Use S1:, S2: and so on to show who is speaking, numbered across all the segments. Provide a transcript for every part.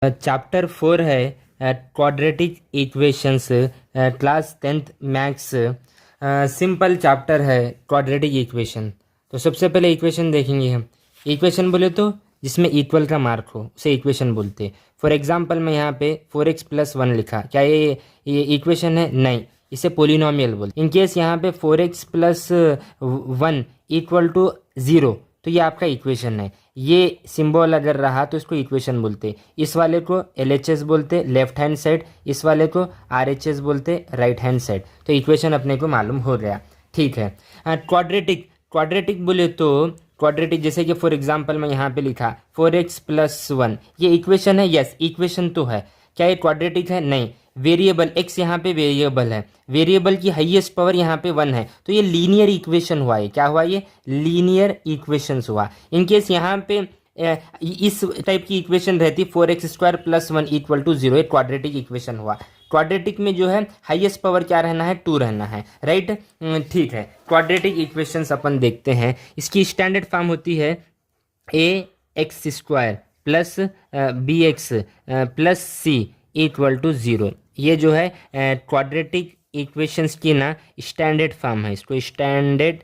S1: Chapter 4 है quadratic equations, class 10th maths. Simple chapter है quadratic equation. तो सबसे पहले इक्वेशन देखेंगे हम। इक्वेशन बोले तो जिसमें इक्वल का मार्क हो उसे इक्वेशन बोलते हैं। फॉर एग्जांपल मैं यहाँ पे 4x + 1 लिखा, क्या ये इक्वेशन है? नहीं, इसे पोलिनोमियल बोलते। इन केस यहाँ पे 4x + 1 = 0 तो ये आपका इक्वेशन है। ये सिंबल अगर रहा तो इसको इक्वेशन बोलते। इस वाले को LHS बोलते लेफ्ट हैंड साइड, इस वाले को RHS बोलते राइट हैंड साइड। तो इक्वेशन अपने को मालूम हो गया, ठीक है। क्वाड्रेटिक बोले तो क्वाड्रेटिक जैसे कि फॉर एग्जांपल मैं यहाँ पे लिखा 4x + 1, ये इक्वेशन है? यस, इक्वेशन तो है। क्या ये क्वाड्रेटिक है? नहीं। वेरिएबल x यहाँ पे वेरिएबल है, वेरिएबल की हाईएस्ट पावर यहाँ पे 1 है, तो ये लीनियर इक्वेशन हुआ है। क्या हुआ? ये लीनियर इक्वेशंस हुआ। इनकेस यहाँ पे इस टाइप की इक्वेशन रहती 4x² + 1 = 0, ये क्वाड्रेटिक इक्वेशन हुआ। क्वाड्रेटिक में जो है हाईएस्ट पावर क्या रहना है? 2 रहना है, राइट? ठीक है। क्वाड्रेटिक इक्वेशंस अपन देखते हैं। इसकी स्टैंडर्ड फॉर्म होती है ax² + bx + c = 0। ये जो है क्वाड्रेटिक इक्वेशंस की ना स्टैंडर्ड फॉर्म है, इसको स्टैंडर्ड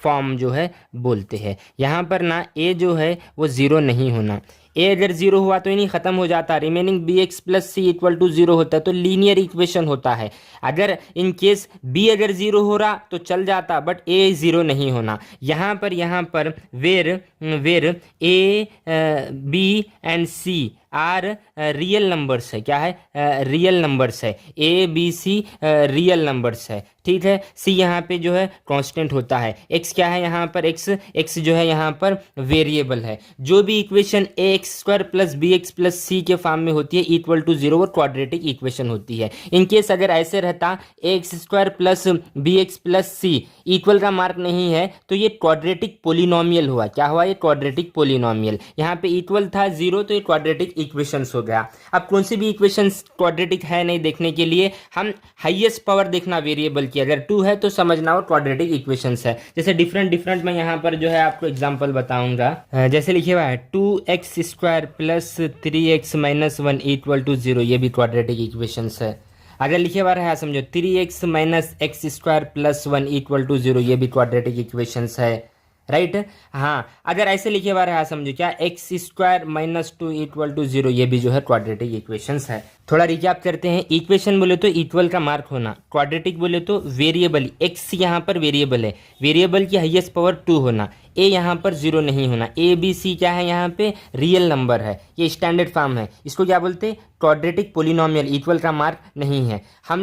S1: फॉर्म जो है बोलते हैं। यहाँ पर ना ए जो है वो 0 नहीं होना। ए अगर 0 हुआ तो नहीं ख़त्म हो जाता, रिमेनिंग bx + c = 0 होता है, तो लीनियर इक्वेशन होता है। अगर इन केस b अगर 0 हो रहा तो चल जाता, बट a 0 नहीं होना। यहाँ पर where a b and c are real numbers है। क्या है? रियल नंबर्स है। A B C real numbers है, ठीक है। सी यहाँ पे जो है कांस्टेंट होता है। एक्स क्या है यहाँ पर? एक्स जो है यहाँ पर वेरिएबल है। जो भी इक्वेशन ax² + bx + c के फॉर्म में होती है = 0 और क्वाड्रेटिक इक्वेशन होती है। इनकेस अगर ऐसे रहता ax² + bx + c इक्वल का मार्क नहीं है तो ये क्वाड्रेटिक पोलिनोमियल हुआ। क्या हुआ? ये क्वाड्रेटिक पोलिनोमियल। यहाँ पे इक्वल था 0 तो ये क्वाड्रेटिक इक्वेशंस हो गया। अब कौन सी भी इक्वेशंस क्वाड्रेटिक है नहीं देखने के लिए हम हाईएस्ट पावर देखना वेरिएबल की, अगर 2 है तो समझना वो क्वाड्रेटिक इक्वेशंस है। जैसे डिफरेंट मैं यहाँ पर जो है आपको एग्जांपल बताऊंगा। जैसे लिखे हुआ है 2x² + 3x - 1 = 0, ये भी क्वाड्रेटिक इक्वेशंस है। अगर लिखे हुआ रहा समझो 3x - x² + 1 = 0, ये भी क्वाड्रेटिक इक्वेशंस है, राइट? हाँ, अगर ऐसे लिखे हुआ रहा समझो क्या x² - 2 = 0, ये भी जो है क्वाड्रेटिक इक्वेशंस है। थोड़ा रिकैप करते हैं। इक्वेशन बोले तो इक्वल का मार्क होना, क्वाड्रेटिक बोले तो वेरिएबल x यहाँ पर वेरिएबल है, वेरिएबल की हाईएस्ट पावर 2 होना, a यहाँ पर 0 नहीं होना, a b c क्या है यहाँ पे? रियल नंबर है। ये स्टैंडर्ड फॉर्म है। इसको क्या बोलते हैं? Quadratic polynomial. इक्वल का मार्क नहीं है। हम